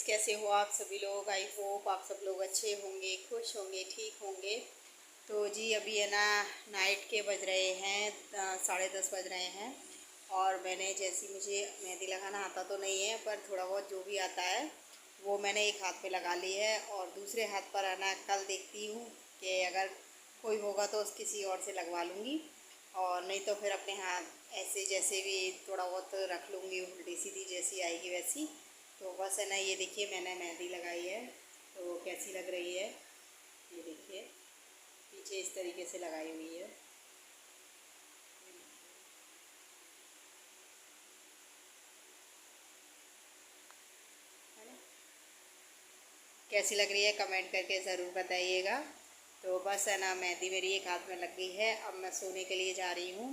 कैसे हो आप सभी लोग। आई होप आप सब लोग अच्छे होंगे, खुश होंगे, ठीक होंगे। तो जी अभी है ना नाइट के बज रहे हैं 10:30 बज रहे हैं। और मैंने जैसी मुझे मेहंदी लगाना आता तो नहीं है, पर थोड़ा बहुत जो भी आता है वो मैंने एक हाथ पे लगा ली है। और दूसरे हाथ पर है ना कल देखती हूँ कि अगर कोई होगा तो किसी और से लगवा लूँगी, और नहीं तो फिर अपने हाथ ऐसे जैसे भी थोड़ा बहुत रख लूँगी, उल्टी सीधी जैसी आएगी वैसी। तो बस है ना, ये देखिए मैंने मेहंदी लगाई है तो कैसी लग रही है। ये देखिए पीछे इस तरीके से लगाई हुई है। है ना, कैसी लग रही है कमेंट करके ज़रूर बताइएगा। तो बस है ना, मेहंदी मेरी एक हाथ में लग गई है। अब मैं सोने के लिए जा रही हूँ,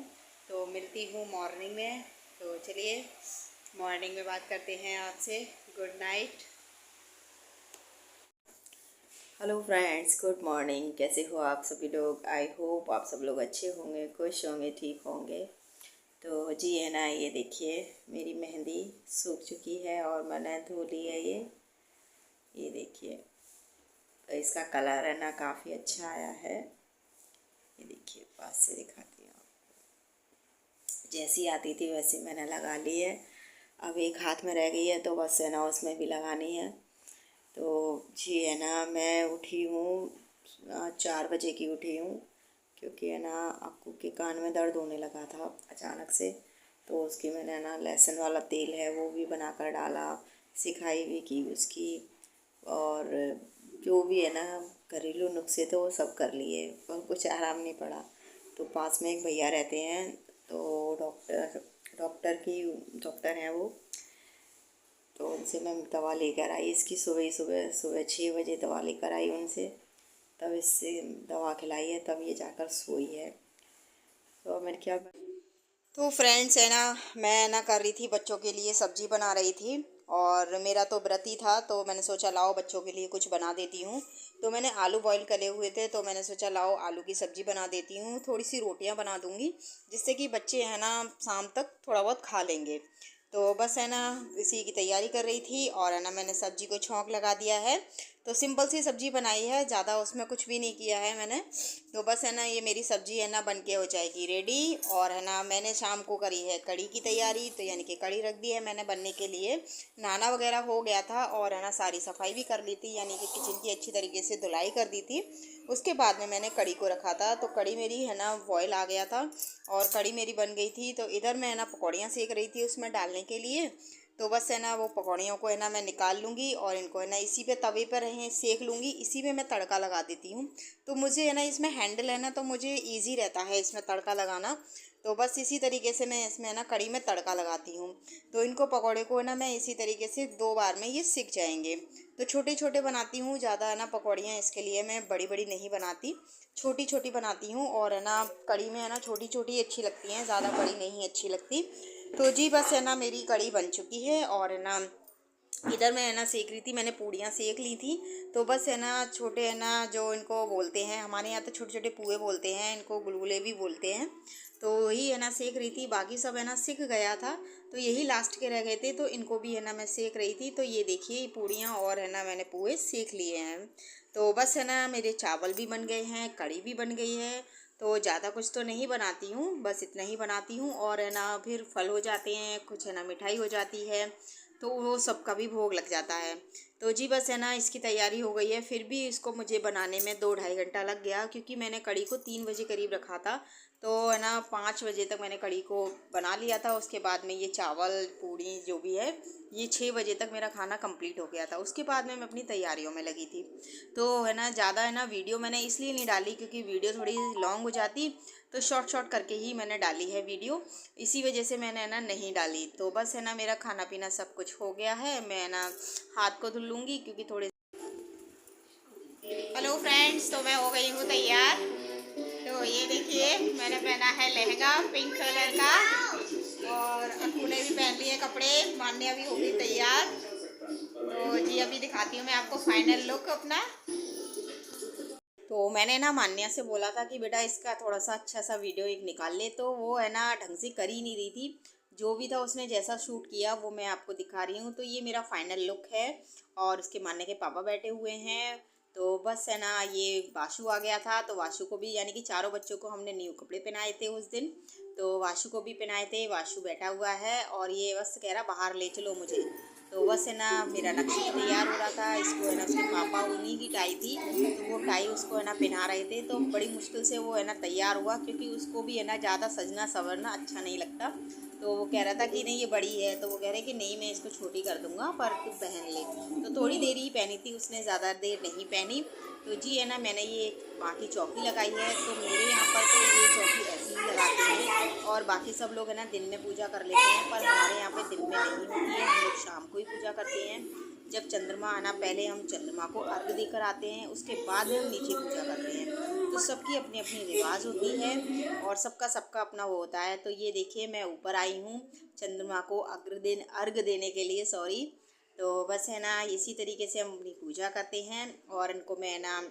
तो मिलती हूँ मॉर्निंग में। तो चलिए मॉर्निंग में बात करते हैं आपसे। Good night. Hello friends, good morning. कैसे हो आप सभी लोग। आई होप आप सब लोग अच्छे होंगे, खुश होंगे, ठीक होंगे। तो जी है ना, ये देखिए मेरी मेहंदी सूख चुकी है और मैंने धो ली है। ये देखिए, तो इसका कलर है ना काफ़ी अच्छा आया है। ये देखिए पास से दिखाती हूँ, जैसी आती थी वैसी मैंने लगा ली है। अब एक हाथ में रह गई है तो बस है ना उसमें भी लगानी है। तो जी है ना, मैं उठी हूँ 4 बजे की उठी हूँ, क्योंकि है ना अक्कू के कान में दर्द होने लगा था अचानक से। तो उसकी मैंने ना लहसुन वाला तेल है वो भी बनाकर डाला, सिखाई भी की उसकी। और जो भी है ना घरेलू नुस्खे थे वो सब कर लिए, पर कुछ आराम नहीं पड़ा। तो पास में एक भैया रहते हैं, तो डॉक्टर हैं वो। तो उनसे मैं दवा लेकर आई इसकी। सुबह सुबह सुबह 6 बजे दवा लेकर आई उनसे, तब इससे दवा खिलाई है, तब ये जाकर सोई है। तो मैं क्या, तो फ्रेंड्स है ना, मैं ना कर रही थी बच्चों के लिए सब्जी बना रही थी। और मेरा तो व्रत ही था, तो मैंने सोचा लाओ बच्चों के लिए कुछ बना देती हूँ। तो मैंने आलू बॉईल करे हुए थे, तो मैंने सोचा लाओ आलू की सब्ज़ी बना देती हूँ। थोड़ी सी रोटियाँ बना दूँगी, जिससे कि बच्चे हैं ना शाम तक थोड़ा बहुत खा लेंगे। तो बस है ना इसी की तैयारी कर रही थी। और है ना मैंने सब्ज़ी को छौंक लगा दिया है। तो सिंपल सी सब्ज़ी बनाई है, ज़्यादा उसमें कुछ भी नहीं किया है मैंने। तो बस है ना ये मेरी सब्ज़ी है ना बन के हो जाएगी रेडी। और है ना मैंने शाम को करी है कढ़ी की तैयारी, तो यानी कि कढ़ी रख दी है मैंने बनने के लिए। नहाना वगैरह हो गया था और है ना सारी सफाई भी कर ली थी, यानी कि किचन की अच्छी तरीके से धुलाई कर दी थी। उसके बाद में मैंने कढ़ी को रखा था, तो कढ़ी मेरी है ना बॉयल आ गया था और कढ़ी मेरी बन गई थी। तो इधर मैं है ना पकौड़ियाँ सेक रही थी उसमें डालने के लिए। तो बस है ना वो पकौड़ियों को है ना मैं निकाल लूँगी और इनको है ना इसी पे तवे पर है सेक लूँगी, इसी में मैं तड़का लगा देती हूँ। तो मुझे है ना इसमें हैंडल है ना, तो मुझे इजी रहता है इसमें तड़का लगाना। तो बस इसी तरीके से मैं इसमें है ना कढ़ी में तड़का लगाती हूँ। तो इनको पकौड़े को है ना मैं इसी तरीके से 2 बार में ये सिक जाएंगे। तो छोटे छोटे बनाती हूँ ज़्यादा है ना पकौड़ियाँ, इसके लिए मैं बड़ी बड़ी नहीं बनाती, छोटी छोटी बनाती हूँ। और है ना कढ़ी में है ना छोटी छोटी अच्छी लगती हैं, ज़्यादा बड़ी नहीं अच्छी लगती। तो जी बस है ना मेरी कढ़ी बन चुकी है। और है ना इधर मैं है ना सेक रही थी, मैंने पूड़ियाँ सेक ली थी। तो बस है ना छोटे है ना जो इनको बोलते हैं, हमारे यहाँ तो छोटे छोटे पुए बोलते हैं, इनको गुलगुले भी बोलते हैं। तो वही है ना सेक रही थी, बाकी सब है ना सिक गया था। तो यही लास्ट के रह गए थे, तो इनको भी है ना मैं सेक रही थी। तो ये देखिए पूड़ियाँ और है ना मैंने पुए सेक लिए हैं। तो बस है ना मेरे चावल भी बन गए हैं, कढ़ी भी बन गई है। तो ज़्यादा कुछ तो नहीं बनाती हूँ, बस इतना ही बनाती हूँ। और है ना फिर फल हो जाते हैं, कुछ है ना मिठाई हो जाती है, तो वो सबका भी भोग लग जाता है। तो जी बस है ना इसकी तैयारी हो गई है। फिर भी इसको मुझे बनाने में 2-2.5 घंटा लग गया, क्योंकि मैंने कढ़ी को 3 बजे करीब रखा था। तो है ना 5 बजे तक मैंने कढ़ी को बना लिया था। उसके बाद में ये चावल पूड़ी जो भी है, ये 6 बजे तक मेरा खाना कंप्लीट हो गया था। उसके बाद में मैं अपनी तैयारियों में लगी थी। तो है ना ज़्यादा है ना वीडियो मैंने इसलिए नहीं डाली, क्योंकि वीडियो थोड़ी लॉन्ग हो जाती। तो शॉर्ट शॉर्ट करके ही मैंने डाली है वीडियो, इसी वजह से मैंने है ना नहीं डाली। तो बस है ना मेरा खाना पीना सब कुछ हो गया है, मैं ना हाथ को धुल लूँगी क्योंकि थोड़े। हेलो फ्रेंड्स, तो मैं हो गई हूँ तैयार। तो ये देखिए मैंने पहना है लहंगा पिंक कलर का, और अक्कू ने भी पहन लिए कपड़े, मान्या भी हो गई तैयार। तो जी अभी दिखाती हूँ मैं आपको फाइनल लुक अपना। तो मैंने ना मान्या से बोला था कि बेटा इसका थोड़ा सा अच्छा सा वीडियो एक निकाल ले, तो वो है ना ढंग से कर ही नहीं रही थी। जो भी था उसने जैसा शूट किया वो मैं आपको दिखा रही हूँ। तो ये मेरा फाइनल लुक है और उसके मान्य के पापा बैठे हुए हैं। तो बस है ना, ये वाशु आ गया था तो वाशु को भी, यानी कि चारों बच्चों को हमने न्यू कपड़े पहनाए थे उस दिन। तो वाशु को भी पहनाए थे। वाशु बैठा हुआ है और ये बस कह रहा बाहर ले चलो मुझे। तो बस है ना, मेरा नक्शी तैयार हो रहा था। इसको है ना उसके पापा, उन्हीं की टाई थी तो वो टाई उसको है ना पहना रहे थे। तो बड़ी मुश्किल से वो है ना तैयार हुआ, क्योंकि उसको भी है ना ज़्यादा सजना संवरना अच्छा नहीं लगता। तो वो कह रहा था कि नहीं ये बड़ी है, तो वो कह रहे कि नहीं मैं इसको छोटी कर दूंगा पर तू पहन ले। तो थोड़ी देर ही पहनी थी उसने, ज़्यादा देर नहीं पहनी। तो जी है ना, मैंने ये माँ की चौकी लगाई है। तो मेरे यहाँ पर तो ये चौकी ऐसी ही लगाते हैं और बाकी सब लोग है ना दिन में पूजा कर लेते हैं, पर हमारे यहाँ पे दिन में नहीं होती है, हम लोग शाम को ही पूजा करते हैं। जब चंद्रमा आना, पहले हम चंद्रमा को अर्घ देकर आते हैं, उसके बाद हम नीचे पूजा करते हैं। तो सबकी अपनी अपनी रिवाज होती है और सबका सबका अपना वो होता है। तो ये देखिए मैं ऊपर आई हूँ चंद्रमा को अर्घ देने के लिए, सॉरी। तो बस है ना, इसी तरीके से हम अपनी पूजा करते हैं और इनको मैं ना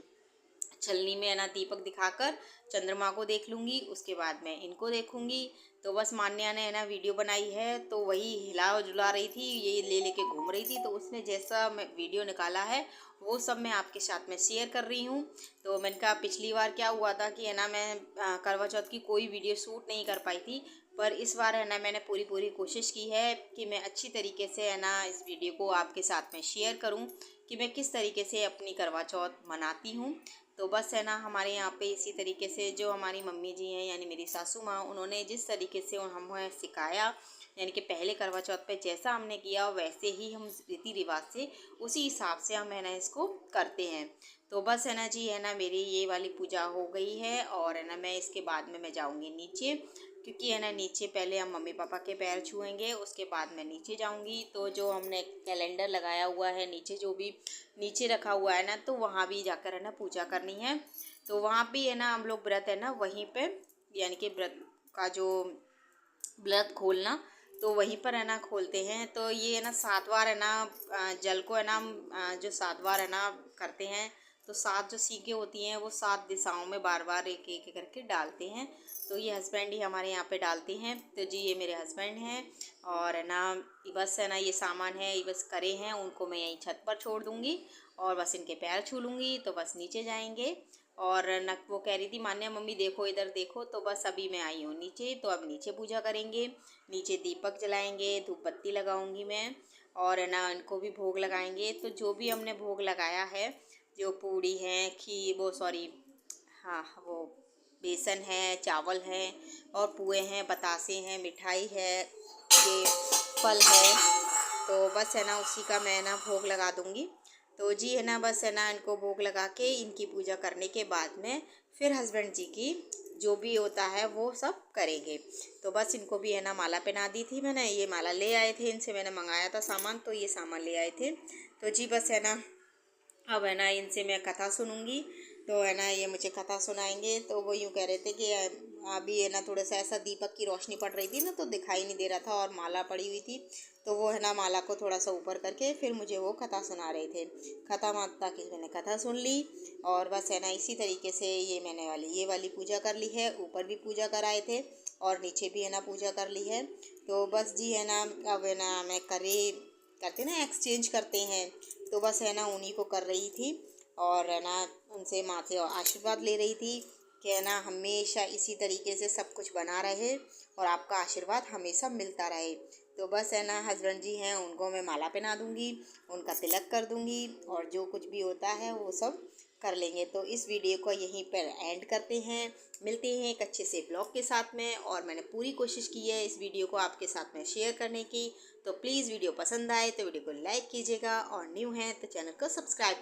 छलनी में है ना दीपक दिखाकर चंद्रमा को देख लूँगी, उसके बाद मैं इनको देखूँगी। तो बस मान्या ने है ना वीडियो बनाई है तो वही हिला जुला रही थी, ये ले लेके घूम रही थी। तो उसने जैसा मैं वीडियो निकाला है वो सब मैं आपके साथ में शेयर कर रही हूँ। तो मैंने कहा पिछली बार क्या हुआ था कि है ना मैं करवा चौथ की कोई वीडियो शूट नहीं कर पाई थी, पर इस बार है ना मैंने पूरी पूरी कोशिश की है कि मैं अच्छी तरीके से है ना इस वीडियो को आपके साथ में शेयर करूं कि मैं किस तरीके से अपनी करवा चौथ मनाती हूं। तो बस है ना, हमारे यहाँ पे इसी तरीके से जो हमारी मम्मी जी हैं यानी मेरी सासू माँ, उन्होंने जिस तरीके से हमें सिखाया, यानी कि पहले करवा चौथ पे जैसा हमने किया वैसे ही हम रीति रिवाज से उसी हिसाब से हम है ना इसको करते हैं। तो बस है ना जी, है ना मेरी ये वाली पूजा हो गई है और है ना मैं इसके बाद में मैं जाऊँगी नीचे, क्योंकि है ना नीचे पहले हम मम्मी पापा के पैर छुएंगे, उसके बाद मैं नीचे जाऊंगी। तो जो हमने कैलेंडर लगाया हुआ है नीचे, जो भी नीचे रखा हुआ है ना, तो वहाँ भी जाकर है ना पूजा करनी है। तो वहाँ भी है ना हम लोग व्रत है ना वहीं पे, यानी कि व्रत का जो व्रत खोलना, तो वहीं पर है ना खोलते हैं। तो ये है ना 7 बार है ना जल को है ना जो 7 बार है ना करते हैं। तो 7 जो सीखें होती हैं वो 7 दिशाओं में बार बार एक एक करके डालते हैं। तो ये हस्बैंड ही हमारे यहाँ पे डालते हैं। तो जी ये मेरे हस्बैंड हैं और है ना बस है ना ये सामान है, ये बस करे हैं, उनको मैं यहीं छत पर छोड़ दूँगी और बस इनके पैर छू लूँगी तो बस नीचे जाएंगे। और न वो कह रही थी मान्या मम्मी देखो इधर देखो, तो बस अभी मैं आई हूँ नीचे। तो अब नीचे पूजा करेंगे, नीचे दीपक जलाएंगे, धूप बत्ती लगाऊंगी मैं और है ना इनको भी भोग लगाएंगे। तो जो भी हमने भोग लगाया है, जो पूड़ी है, खीर, वो सॉरी हाँ वो बेसन है, चावल है और पुए हैं, बतासे हैं, मिठाई है, ये फल है। तो बस है ना उसी का मैं ना भोग लगा दूँगी। तो जी है ना बस है ना इनको भोग लगा के इनकी पूजा करने के बाद में फिर हस्बैंड जी की जो भी होता है वो सब करेंगे। तो बस इनको भी है ना माला पहना दी थी मैंने, ये माला ले आए थे, इनसे मैंने मंगाया था सामान तो ये सामान ले आए थे। तो जी बस है ना अब है ना इनसे मैं कथा सुनूंगी। तो है ना ये मुझे कथा सुनाएंगे। तो वो यूँ कह रहे थे कि अभी है ना थोड़ा सा ऐसा दीपक की रोशनी पड़ रही थी ना तो दिखाई नहीं दे रहा था और माला पड़ी हुई थी, तो वो है ना माला को थोड़ा सा ऊपर करके फिर मुझे वो कथा सुना रहे थे। कथा माता की मैंने कथा सुन ली और बस है ना इसी तरीके से ये वाली पूजा कर ली है। ऊपर भी पूजा कराए थे और नीचे भी है ना पूजा कर ली है। तो बस जी है ना अब है ना मैं करते ना एक्सचेंज करते हैं, तो बस है ना उन्हीं को कर रही थी और है ना उनसे माथे और आशीर्वाद ले रही थी कि है ना हमेशा इसी तरीके से सब कुछ बना रहे और आपका आशीर्वाद हमेशा मिलता रहे। तो बस है ना हस्बैंड जी हैं, उनको मैं माला पहना दूँगी, उनका तिलक कर दूँगी और जो कुछ भी होता है वो सब कर लेंगे। तो इस वीडियो को यहीं पर एंड करते हैं, मिलते हैं एक अच्छे से ब्लॉग के साथ में। और मैंने पूरी कोशिश की है इस वीडियो को आपके साथ में शेयर करने की। तो प्लीज़ वीडियो पसंद आए तो वीडियो को लाइक कीजिएगा और न्यू हैं तो चैनल को सब्सक्राइब